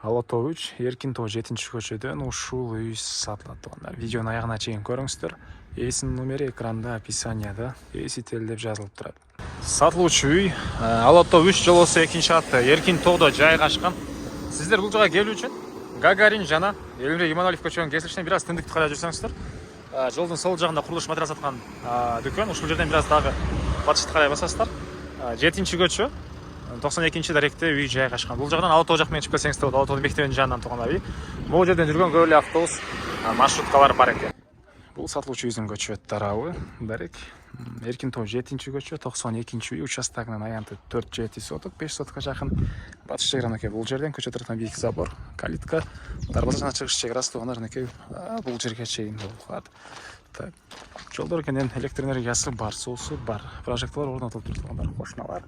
Алатау 3, Еркінтау 7-ші көшеден ушул үй сатылат. Видеоны аяғына чейин көрүңүздөр. Эсин номери экранда, описанияда эсител деп жазылып турат. Сатылуучу үй Алатау 3 жолосу 2-ші атты Еркінтауда жайгашкан. Сиздер бул жага келүү үчүн Гагарин жана Элимбек Иманалиев көчөнүн кесилишинен бир аз тындыкты карай жүрсөңүздөр, жолдун сол жагында курулуш материал саткан дүкөн, ушул жерден бир аз дагы батышты карай басасыздар. 7-ші көчө 92-ші даректе үй жайгашкан. Бул жагдан Алатау жак менен чыгып келсеңиз болот. Алатаудун мектебинин жанынан турган үй. Бул жерден жүргөн көп эле автобус, маршруткалар бар экен. Бул сатылуучу үйдүн көчө тарабы дарек. Еркінтау 7-ші көчө 92-ші үй, участогунун аянты 4-7 соток, 5 сотокко жакын. Батыш чегара экен. Бул жерден көчө тарапынан бийик забор, калитка, дарбаза чыгыш чегарасы тугандар экен. Бул жерге чейин болот. Так. Жолдор экен электр энергиясы бар, суусу бар. Прожекторлор орнотулуп тургандар, кошуналар.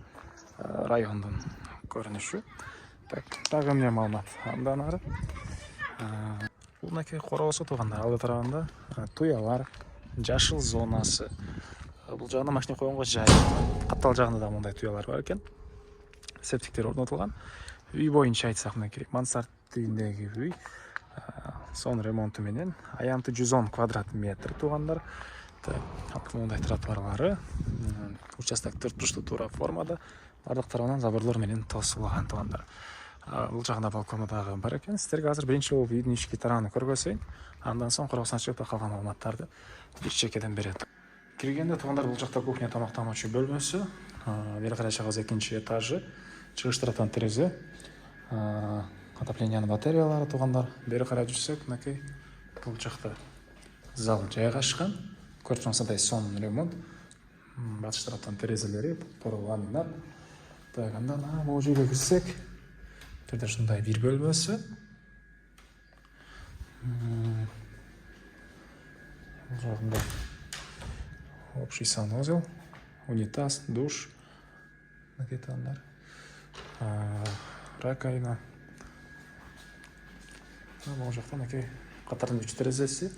Райондун көрүнүшү. Так, дагы эмне маалымат? Андан ары бул мынакей коробосо туугандар, алды тарабында туялар, жашыл зонасы. Бул жагында машина койгонго жай. Каттал жагында да мындай туялар бар экен. Септиктер орнотулган. Үй боюнча айтсак, мынакей мансард түйүндөгү үй. Сон ремонту менен аянты 110 квадрат метр туугандар. Мындай тротуарлары, участок 4 бурчтуу туура формада. Бардык тарабынан заборлор менен тосулган туугандар. Бул жагында балкону дагы бар экен. Сиздерге азыр биринчи болуп үйдүн ички тарааны көргөзөйүн. Андан соң коросуна чыгып калган маалыматтарды бир чекеден берет. Киргенде туугандар бул жакта кухня тамактануучу бөлмөсү, бери карай чыгабыз 2-ші этажы, чыгыш тараптан терезе, отоплениянын батареялары туугандар. Бери карай жүрсөк, мынакей бул жакта зал жайгашкан. Көрүп турсаңыздар, сонун ремонт. Батыш тараптан терезелери, ламинат. Так, андан бул жерге кирсек, жерде ушундай бир бөлмөсү. Бул жагында общий санузел, унитаз, душ. Мынакей туугандар. Раковина. Бул жакта мынакей катардын 3 терезеси,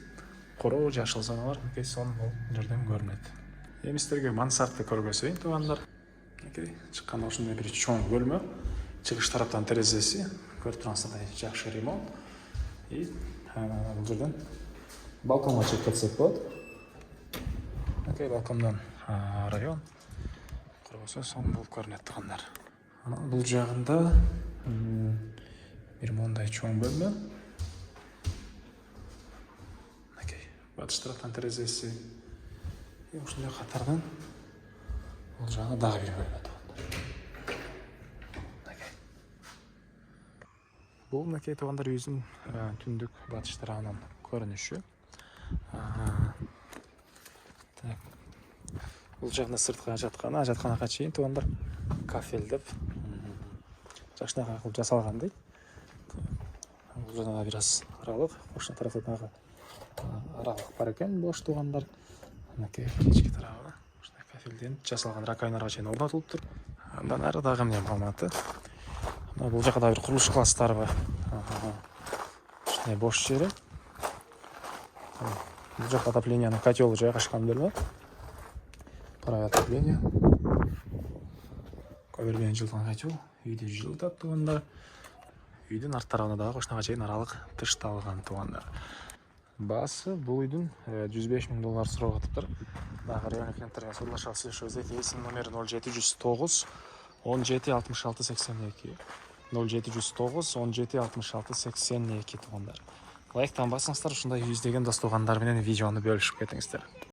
короо, жашыл зоналар, мынакей сон бул жерден көрүнөт. Эми сиздерге мансардты көргөзөйүн туугандар. Мынакей чыккан ушундай бир чоң бөлмө, чыгыш тараптан терезеси, көрүп турсаңыздар, жакшы ремонт. И бул жерден балконго чыгып кетсек болот. Мынакей балкондон район коросу сон болуп көрүнөт туугандар. Анан бул жагында бир мондай чоң бөлмө. Мынакей батыш тараптан терезеси. И ушундай катардан бул жагы дагы бир бөлмө туугандар. Бул мынакей туугандар үйүнүн түндүк батыш тарабынан көрүнүшү. Так. Бул жагында сырткы ажатканага чейин туугандар кафелдеп жакшынакай кылып жасалган дейт. Бул жерде бир аз аралык, кошуна тарапта дагы аралык бар экен, бош туугандар. Мынакей кечки тарабы ушундай кафелден жасалган раковиналарга чейин орнотулуптур. Андан ары дагы эмне маалыматы? Бул жакта да бир курулуш класстары. Ушундай бош жери. Бул жакта отоплениянын котелу жайгашкан бөлмө. Парай отопление. Көбөрбен жылытылган котел. Үйдү жылытат туугандар. Үйдүн арт тарабына дагы кошунага чейин аралык тышталган туугандар. Баасы бул үйдүн $105,000 сурап атыптыр. Дагы реальный клиенттерге сорлашып сүйлөшөбүз. Эсин номери 0709 17 66 82. 0709 17 66 82 туугандар. Лайктан басыңыздар, ушундай жүздөгөн дос туугандар менен видеону бөлүшүп кетиңиздер.